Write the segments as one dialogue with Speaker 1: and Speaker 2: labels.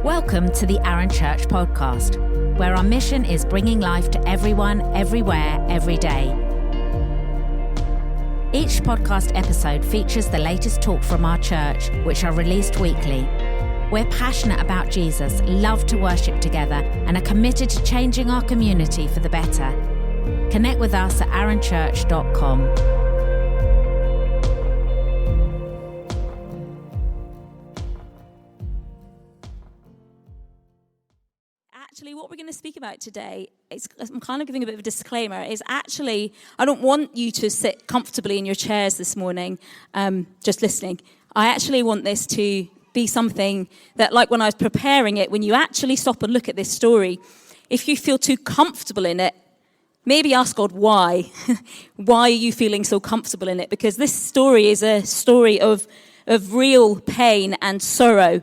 Speaker 1: Welcome to the Arun Church podcast, where our mission is bringing life to everyone, everywhere, every day. Each podcast episode features the latest talk from our church, which are released weekly. We're passionate about Jesus, love to worship together, and are committed to changing our community for the better. Connect with us at arunchurch.com.
Speaker 2: Actually, what we're going to speak about today, I'm kind of giving a bit of a disclaimer, is actually, I don't want you to sit comfortably in your chairs this morning, just listening. I actually want this to be something that, like when I was preparing it, when you actually stop and look at this story, if you feel too comfortable in it, maybe ask God why. Why are you feeling so comfortable in it? Because this story is a story of real pain and sorrow.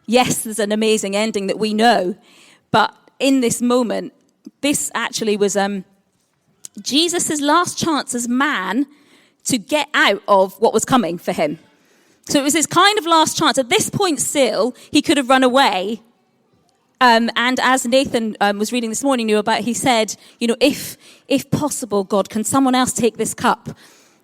Speaker 2: Yes, there's an amazing ending that we know, but in this moment, this actually was Jesus' last chance as man to get out of what was coming for him. So it was his kind of last chance. At this point still, he could have run away. And as Nathan was reading this morning, he said, if possible, God, can someone else take this cup?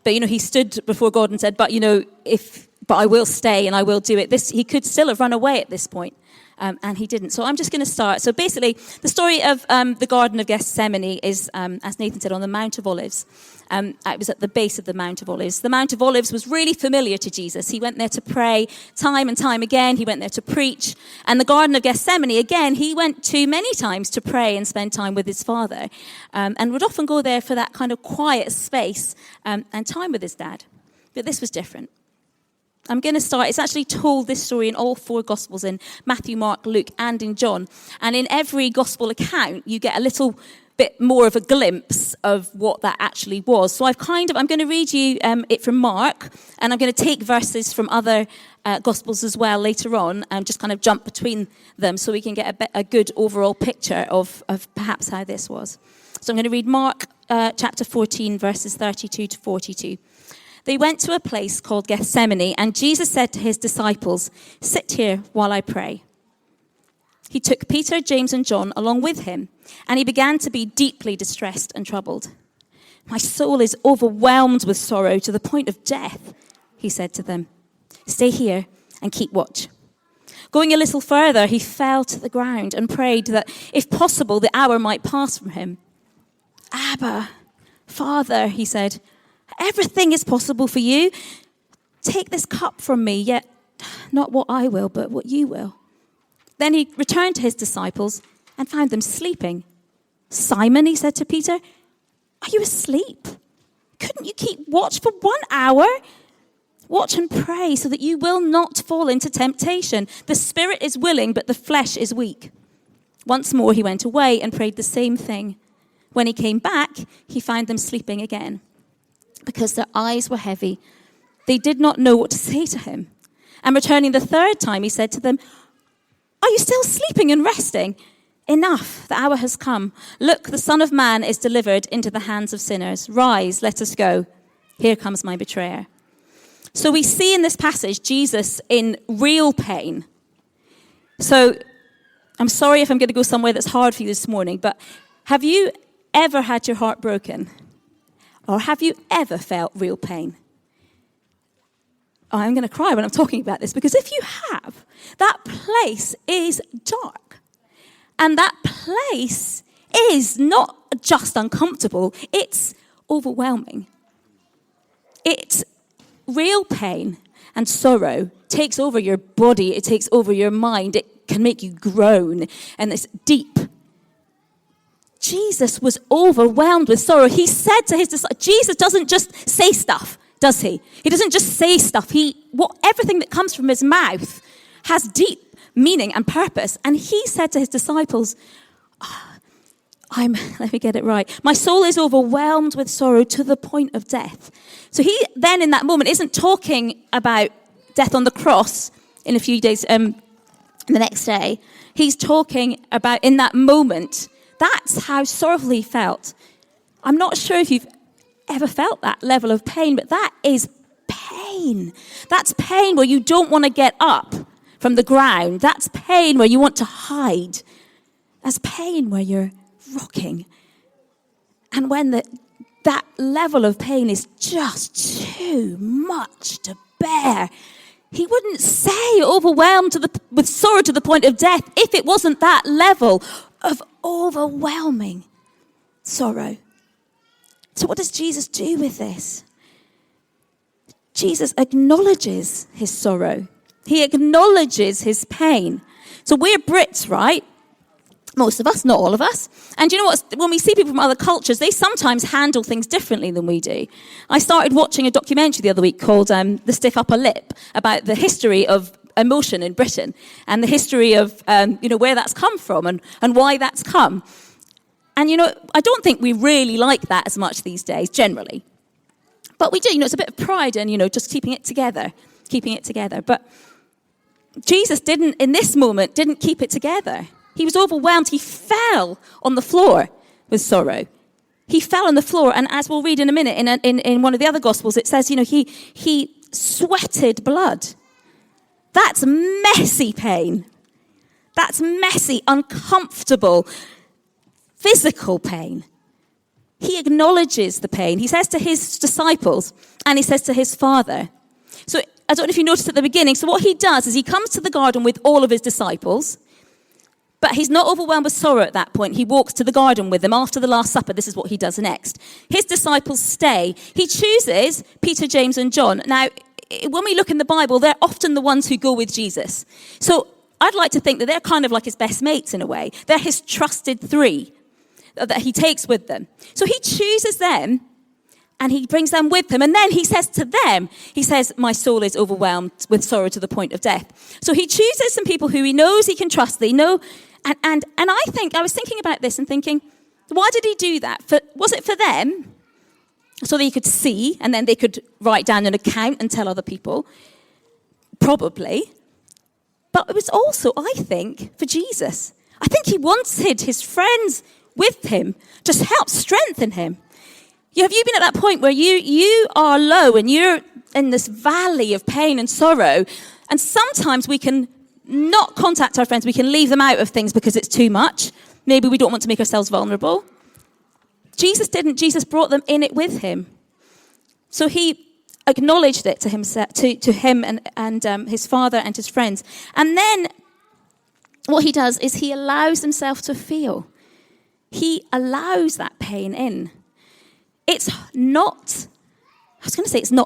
Speaker 2: But, he stood before God and said, but I will stay and I will do it. He could still have run away at this point, and he didn't. So I'm just going to start. So basically, the story of the Garden of Gethsemane is, as Nathan said, on the Mount of Olives. It was at the base of the Mount of Olives. The Mount of Olives was really familiar to Jesus. He went there to pray time and time again. He went there to preach. And the Garden of Gethsemane, again, he went to many times to pray and spend time with his Father, and would often go there for that kind of quiet space and time with his dad. But this was different. I'm going to start. It's actually told, this story, in all four Gospels, in Matthew, Mark, Luke, and in John. And in every Gospel account, you get a little bit more of a glimpse of what that actually was. So I'm going to read you it from Mark, and I'm going to take verses from other Gospels as well later on, and just kind of jump between them so we can get a good overall picture of perhaps how this was. So I'm going to read Mark chapter 14, verses 32 to 42. They went to a place called Gethsemane, and Jesus said to his disciples, "Sit here while I pray." He took Peter, James, and John along with him, and he began to be deeply distressed and troubled. "My soul is overwhelmed with sorrow to the point of death," he said to them. "Stay here and keep watch." Going a little further, he fell to the ground and prayed that, if possible, the hour might pass from him. "Abba, Father," he said, "everything is possible for you. Take this cup from me, yet not what I will, but what you will." Then he returned to his disciples and found them sleeping. "Simon," he said to Peter, "are you asleep? Couldn't you keep watch for 1 hour? Watch and pray so that you will not fall into temptation. The spirit is willing, but the flesh is weak." Once more he went away and prayed the same thing. When he came back, he found them sleeping again, because their eyes were heavy. They did not know what to say to him. And returning the third time, he said to them, "Are you still sleeping and resting? Enough, the hour has come. Look, the Son of Man is delivered into the hands of sinners. Rise, let us go. Here comes my betrayer." So we see in this passage Jesus in real pain. So I'm sorry if I'm going to go somewhere that's hard for you this morning, but have you ever had your heart broken? Or have you ever felt real pain? I'm going to cry when I'm talking about this, because if you have, that place is dark. And that place is not just uncomfortable, it's overwhelming. It's real pain and sorrow takes over your body, it takes over your mind, it can make you groan, and it's deep. Jesus was overwhelmed with sorrow. He said to his disciples, Jesus doesn't just say stuff, does he? He doesn't just say stuff. Everything that comes from his mouth has deep meaning and purpose. And he said to his disciples, let me get it right. "My soul is overwhelmed with sorrow to the point of death." So he then in that moment isn't talking about death on the cross in a few days, the next day. He's talking about in that moment. That's how sorrowful he felt. I'm not sure if you've ever felt that level of pain, but that is pain. That's pain where you don't want to get up from the ground. That's pain where you want to hide. That's pain where you're rocking. And when that level of pain is just too much to bear, he wouldn't say overwhelmed with sorrow to the point of death if it wasn't that level of overwhelming sorrow. So what does Jesus do with this? Jesus acknowledges his sorrow. He acknowledges his pain. So we're Brits, right? Most of us, not all of us. And you know what? When we see people from other cultures, they sometimes handle things differently than we do. I started watching a documentary the other week called The Stiff Upper Lip about the history of emotion in Britain and the history of, where that's come from and why that's come. And, I don't think we really like that as much these days, generally. But we do, it's a bit of pride in, just keeping it together. But Jesus in this moment, didn't keep it together. He was overwhelmed. He fell on the floor with sorrow. He fell on the floor, and as we'll read in a minute, in one of the other Gospels, it says, he sweated blood. That's messy pain. That's messy, uncomfortable, physical pain. He acknowledges the pain. He says to his disciples, and he says to his Father. So I don't know if you noticed at the beginning, so what he does is he comes to the garden with all of his disciples, but he's not overwhelmed with sorrow at that point. He walks to the garden with them after the Last Supper. This is what he does next. His disciples stay. He chooses Peter, James, and John. Now, when we look in the Bible, they're often the ones who go with Jesus. So I'd like to think that they're kind of like his best mates in a way. They're his trusted three that he takes with them. So he chooses them and he brings them with him. And then he says to them, my soul is overwhelmed with sorrow to the point of death. So he chooses some people who he knows he can trust. And I was thinking about this and thinking, why did he do that? Was it for them? So they could see and then they could write down an account and tell other people? Probably. But it was also, I think, for Jesus. I think he wanted his friends with him to help strengthen him. Have you been at that point where you are low and you're in this valley of pain and sorrow, and sometimes we can not contact our friends, we can leave them out of things because it's too much. Maybe we don't want to make ourselves vulnerable. Jesus didn't. Jesus brought them in it with him. So he acknowledged it to himself, to him and his Father and his friends. And then what he does is he allows himself to feel. He allows that pain in. It's not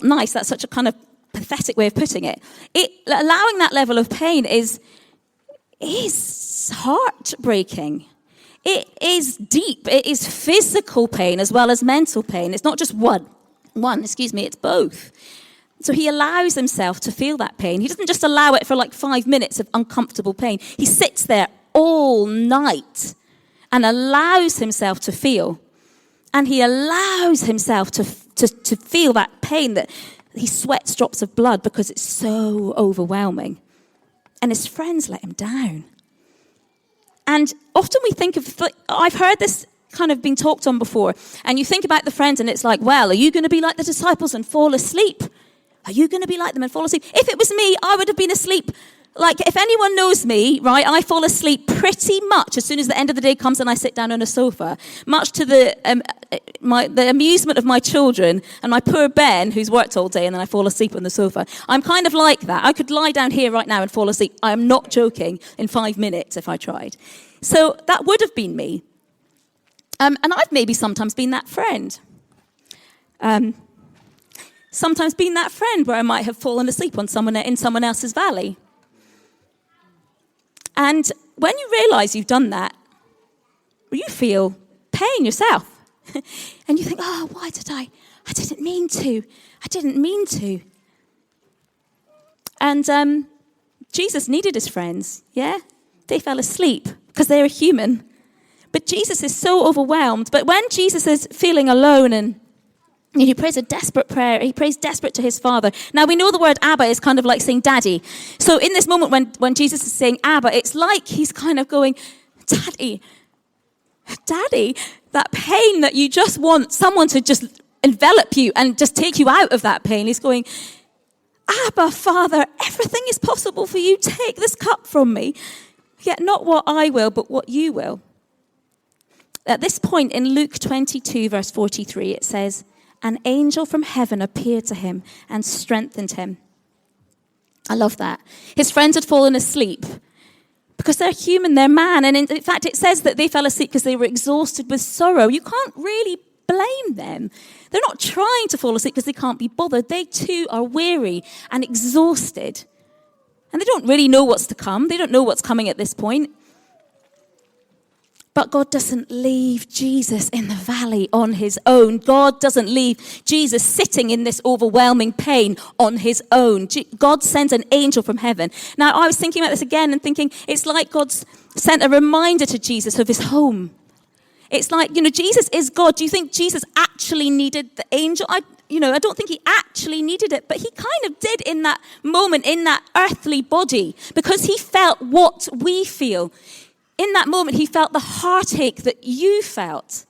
Speaker 2: nice. That's such a kind of pathetic way of putting it. Allowing that level of pain is heartbreaking. It is deep. It is physical pain as well as mental pain. It's not just one, it's both. So he allows himself to feel that pain. He doesn't just allow it for like 5 minutes of uncomfortable pain. He sits there all night and allows himself to feel. And he allows himself to feel that pain, that he sweats drops of blood because it's so overwhelming. And his friends let him down. And often we think of, I've heard this kind of been talked on before, and you think about the friends and it's like, well, are you going to be like the disciples and fall asleep? Are you going to be like them and fall asleep? If it was me, I would have been asleep. Like, if anyone knows me, right, I fall asleep pretty much as soon as the end of the day comes and I sit down on a sofa, much to the amusement of my children and my poor Ben, who's worked all day, and then I fall asleep on the sofa. I'm kind of like that. I could lie down here right now and fall asleep. I am not joking, in 5 minutes if I tried. So that would have been me. And I've maybe sometimes been that friend. Sometimes been that friend where I might have fallen asleep on in someone else's valley. And when you realise you've done that, you feel pain yourself. And you think, oh, why did I didn't mean to. And Jesus needed his friends, yeah? They fell asleep because they were human. But Jesus is so overwhelmed. But when Jesus is feeling alone and he prays a desperate prayer. He prays desperate to his Father. Now, we know the word Abba is kind of like saying daddy. So in this moment when Jesus is saying Abba, it's like he's kind of going, Daddy, that pain that you just want someone to just envelop you and just take you out of that pain. He's going, Abba, Father, everything is possible for you. Take this cup from me. Yet not what I will, but what you will. At this point in Luke 22, verse 43, it says, an angel from heaven appeared to him and strengthened him. I love that. His friends had fallen asleep because they're human, they're man. And in fact, it says that they fell asleep because they were exhausted with sorrow. You can't really blame them. They're not trying to fall asleep because they can't be bothered. They too are weary and exhausted. And they don't really know what's to come. They don't know what's coming at this point. But God doesn't leave Jesus in the valley on his own. God doesn't leave Jesus sitting in this overwhelming pain on his own. God sends an angel from heaven. Now, I was thinking about this again and thinking it's like God's sent a reminder to Jesus of his home. It's like, Jesus is God. Do you think Jesus actually needed the angel? I don't think he actually needed it, but he kind of did in that moment, in that earthly body, because he felt what we feel. In that moment, he felt the heartache that you felt.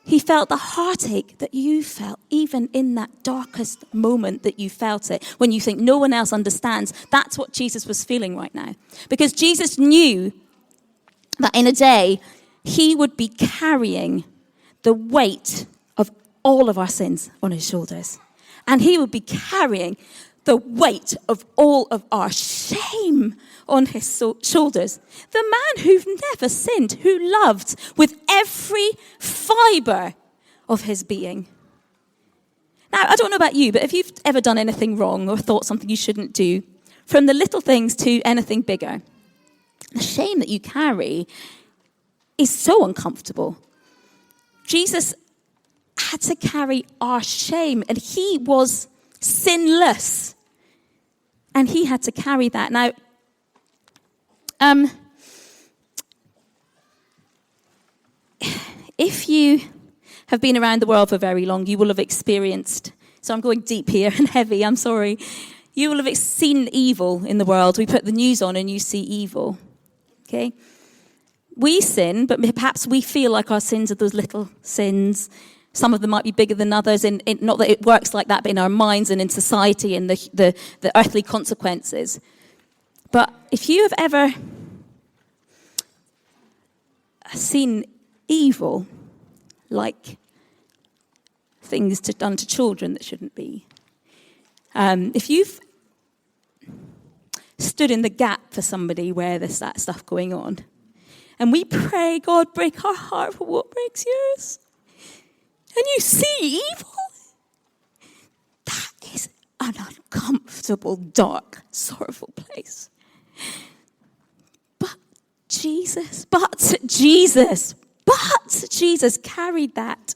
Speaker 2: He felt the heartache that you felt, even in that darkest moment that you felt it, when you think no one else understands. That's what Jesus was feeling right now. Because Jesus knew that in a day, he would be carrying the weight of all of our sins on his shoulders. And he would be carrying the weight of all of our shame on his shoulders. The man who never sinned, who loved with every fibre of his being. Now, I don't know about you, but if you've ever done anything wrong or thought something you shouldn't do, from the little things to anything bigger, the shame that you carry is so uncomfortable. Jesus had to carry our shame, and he was sinless. And he had to carry that. Now, if you have been around the world for very long, you will have experienced, so I'm going deep here and heavy, I'm sorry. You will have seen evil in the world. We put the news on and you see evil. Okay? We sin, but perhaps we feel like our sins are those little sins. Some of them might be bigger than others, in not that it works like that, but in our minds and in society and the earthly consequences. But if you have ever seen evil, like things done to children that shouldn't be, if you've stood in the gap for somebody where there's that stuff going on, and we pray, God, break our heart for what breaks yours, and you see evil, that is an uncomfortable, dark, sorrowful place. But Jesus carried that.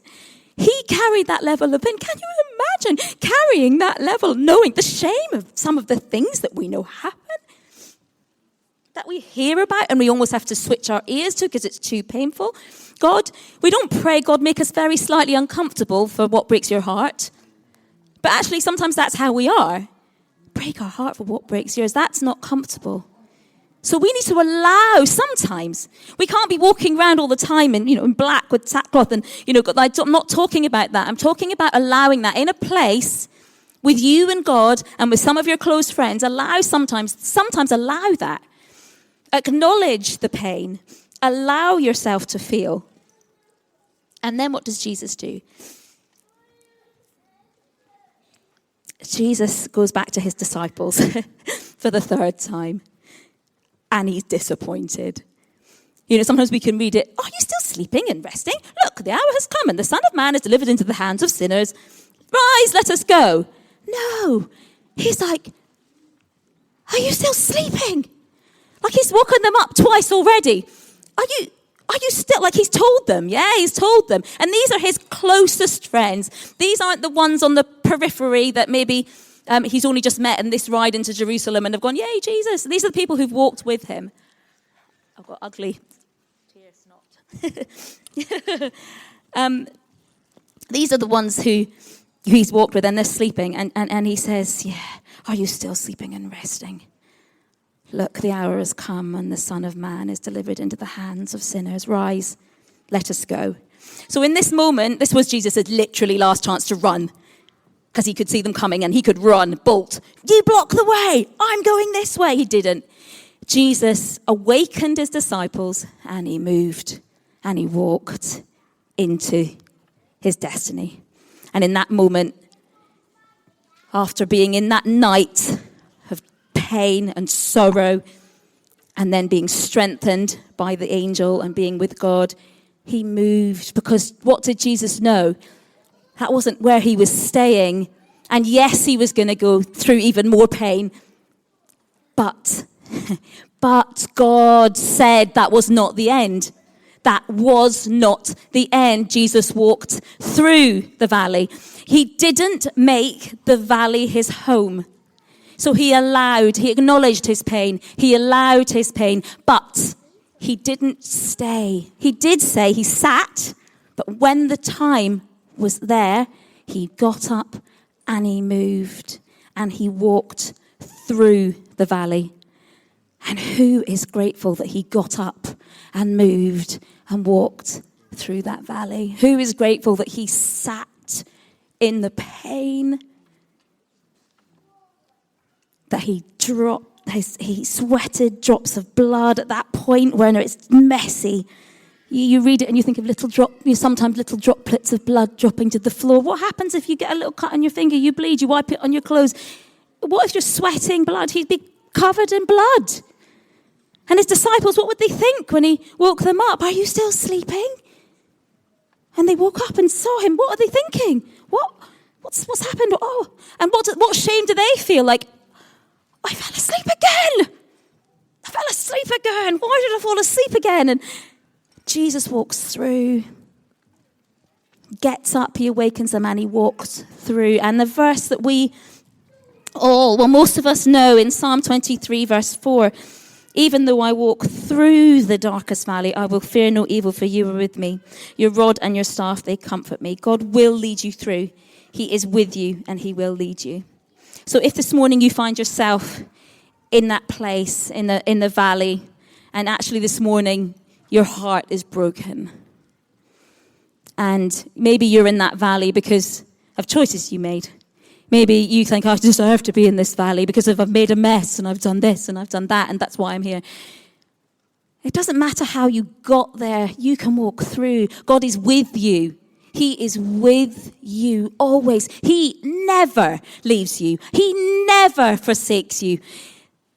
Speaker 2: He carried that level of pain. Can you imagine carrying that level, knowing the shame of some of the things that we know happen, that we hear about and we almost have to switch our ears to because it's too painful? God, we don't pray, God, make us very slightly uncomfortable for what breaks your heart. But actually, sometimes that's how we are. Break our heart for what breaks yours. That's not comfortable. So we need to allow, sometimes, we can't be walking around all the time in black with sackcloth and, I'm not talking about that. I'm talking about allowing that in a place with you and God and with some of your close friends. Sometimes allow that. Acknowledge the pain. Allow yourself to feel. And then what does Jesus do? Jesus goes back to his disciples for the third time. And he's disappointed. Sometimes we can read it, are you still sleeping and resting? Look, the hour has come and the Son of Man is delivered into the hands of sinners. Rise, let us go. No. He's like, are you still sleeping? Like he's woken them up twice already. Are you still, like he's told them, yeah, he's told them. And these are his closest friends. These aren't the ones on the periphery that maybe he's only just met in this ride into Jerusalem and have gone, yay, Jesus. These are the people who've walked with him. I've got ugly tears, not. These are the ones who he's walked with and they're sleeping. And he says, yeah, are you still sleeping and resting? Look, the hour has come and the Son of Man is delivered into the hands of sinners. Rise, let us go. So in this moment, this was Jesus' literally last chance to run. because he could see them coming and he could run, bolt. You block the way. I'm going this way. He didn't. Jesus awakened his disciples and he moved and he walked into his destiny. And in that moment, after being in that night of pain and sorrow, and then being strengthened by the angel and being with God, he moved. Because what did Jesus know? That wasn't where he was staying. And yes, he was going to go through even more pain. But God said that was not the end. That was not the end. Jesus walked through the valley. He didn't make the valley his home. So he acknowledged his pain. He allowed his pain, but he didn't stay. He did say he sat, but when the time was there, he got up and he moved and he walked through the valley. And who is grateful that he got up and moved and walked through that valley? Who is grateful that he sat in the pain, that he sweated drops of blood at that point where it's messy. You read it and you think of sometimes little droplets of blood dropping to the floor. What happens if you get a little cut on your finger, you bleed, you wipe it on your clothes? What if you're sweating blood? He'd be covered in blood. And his disciples, what would they think when he woke them up? Are you still sleeping? And they woke up and saw him. What are they thinking? What's happened? Oh, and what shame do they feel? Like, I fell asleep again. Why did I fall asleep again? And Jesus walks through, gets up, he awakens them, and he walks through. And the verse that most of us know in Psalm 23, verse 4, even though I walk through the darkest valley, I will fear no evil, for you are with me. Your rod and your staff, they comfort me. God will lead you through. He is with you, and he will lead you. So if this morning you find yourself in that place, in the valley, and actually this morning your heart is broken, and maybe you're in that valley because of choices you made. Maybe you think, I deserve to be in this valley because I've made a mess and I've done this and I've done that, and that's why I'm here. It doesn't matter how you got there. You can walk through. God is with you. He is with you always. He never leaves you. He never forsakes you.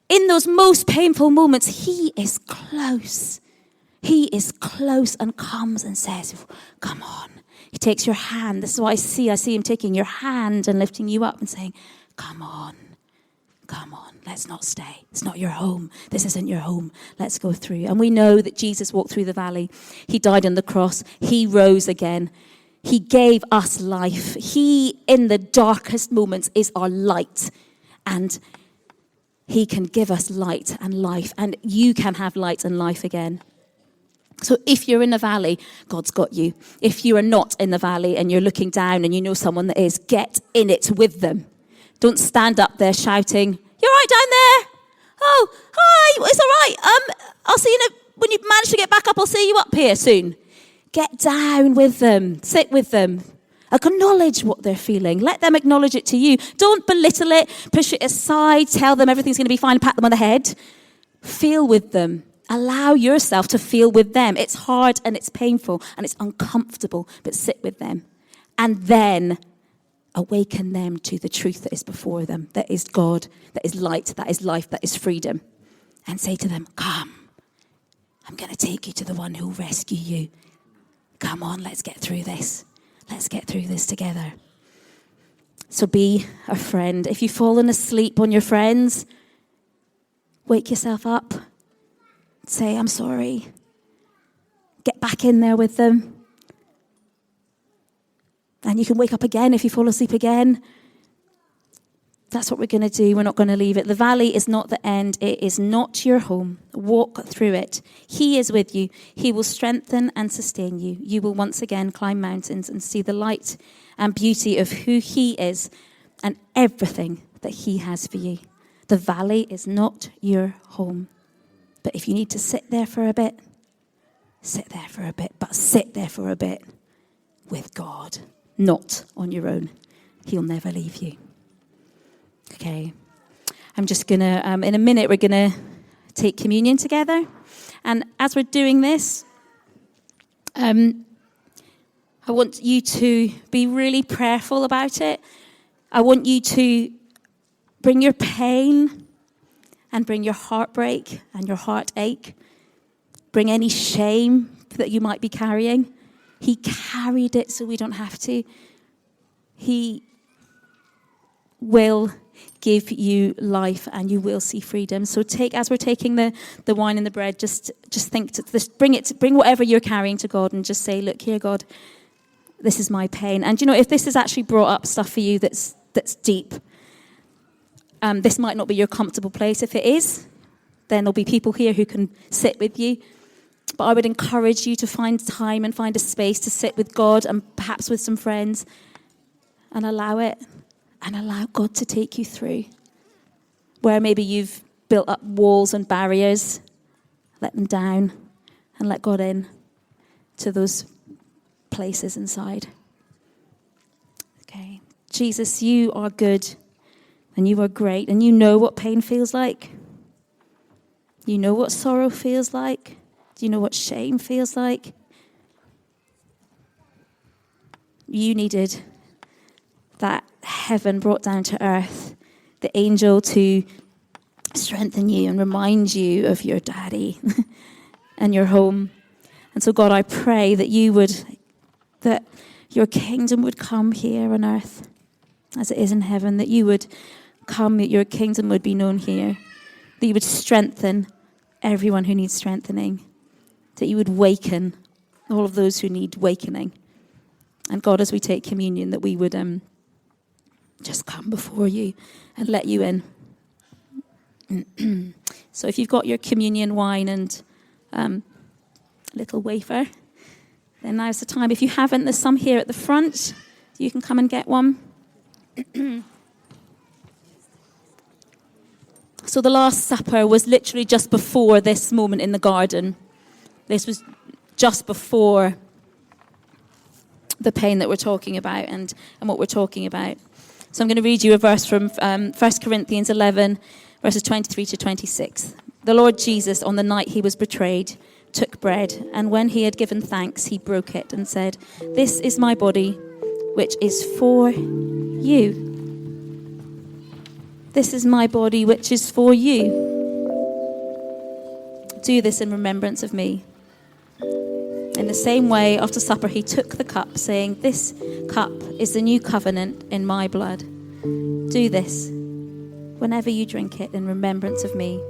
Speaker 2: In those most painful moments, he is close. He is close and comes and says, come on. He takes your hand. This is what I see. I see him taking your hand and lifting you up and saying, come on. Let's not stay. It's not your home. This isn't your home. Let's go through. And we know that Jesus walked through the valley. He died on the cross. He rose again. He gave us life. He, in the darkest moments, is our light. And he can give us light and life. And you can have light and life again. So if you're in the valley, God's got you. If you are not in the valley and you're looking down and you know someone that is, get in it with them. Don't stand up there shouting, you're right down there. Oh, hi, it's all right. I'll see you when you manage to get back up, I'll see you up here soon. Get down with them. Sit with them. Acknowledge what they're feeling. Let them acknowledge it to you. Don't belittle it. Push it aside. Tell them everything's going to be fine. Pat them on the head. Feel with them. Allow yourself to feel with them. It's hard and it's painful and it's uncomfortable, but sit with them. And then awaken them to the truth that is before them, that is God, that is light, that is life, that is freedom. And say to them, come. I'm going to take you to the one who will rescue you. Come on, let's get through this. Let's get through this together. So be a friend. If you've fallen asleep on your friends, wake yourself up. Say, I'm sorry. Get back in there with them. And you can wake up again if you fall asleep again. That's what we're going to do. We're not going to leave it. The valley is not the end. It is not your home. Walk through it. He is with you. He will strengthen and sustain you. You will once again climb mountains and see the light and beauty of who he is and everything that he has for you. The valley is not your home. But if you need to sit there for a bit, sit there for a bit. But sit there for a bit with God, not on your own. He'll never leave you. Okay. I'm just going to, in a minute, we're going to take communion together. And as we're doing this, I want you to be really prayerful about it. I want you to bring your pain and bring your heartbreak and your heartache. Bring any shame that you might be carrying. He carried it so we don't have to. He will give you life and you will see freedom. So as we're taking the wine and the bread, just think to this, bring whatever you're carrying to God and just say, look here, God, this is my pain. And if this has actually brought up stuff for you that's deep, this might not be your comfortable place. If it is, then there'll be people here who can sit with you. But I would encourage you to find time and find a space to sit with God and perhaps with some friends and allow it. And allow God to take you through. Where maybe you've built up walls and barriers, let them down and let God in to those places inside. Okay. Jesus, you are good and you are great and you know what pain feels like. You know what sorrow feels like. Do you know what shame feels like? You needed that heaven brought down to earth, the angel to strengthen you and remind you of your daddy and your home. And so, God, I pray that that your kingdom would come here on earth as it is in heaven, that you would come, that your kingdom would be known here, that you would strengthen everyone who needs strengthening, that you would waken all of those who need wakening. And God, as we take communion, that we would just come before you and let you in. So if you've got your communion wine and little wafer, then now's the time. If you haven't, there's some here at the front. You can come and get one. So the Last Supper was literally just before this moment in the garden. This was just before the pain that we're talking about and what we're talking about. So I'm going to read you a verse from 1 Corinthians 11, verses 23 to 26. The Lord Jesus, on the night he was betrayed, took bread, and when he had given thanks, he broke it and said, "This is my body, which is for you. This is my body, which is for you. Do this in remembrance of me." In the same way, after supper, he took the cup, saying, "This cup is the new covenant in my blood. Do this whenever you drink it in remembrance of me."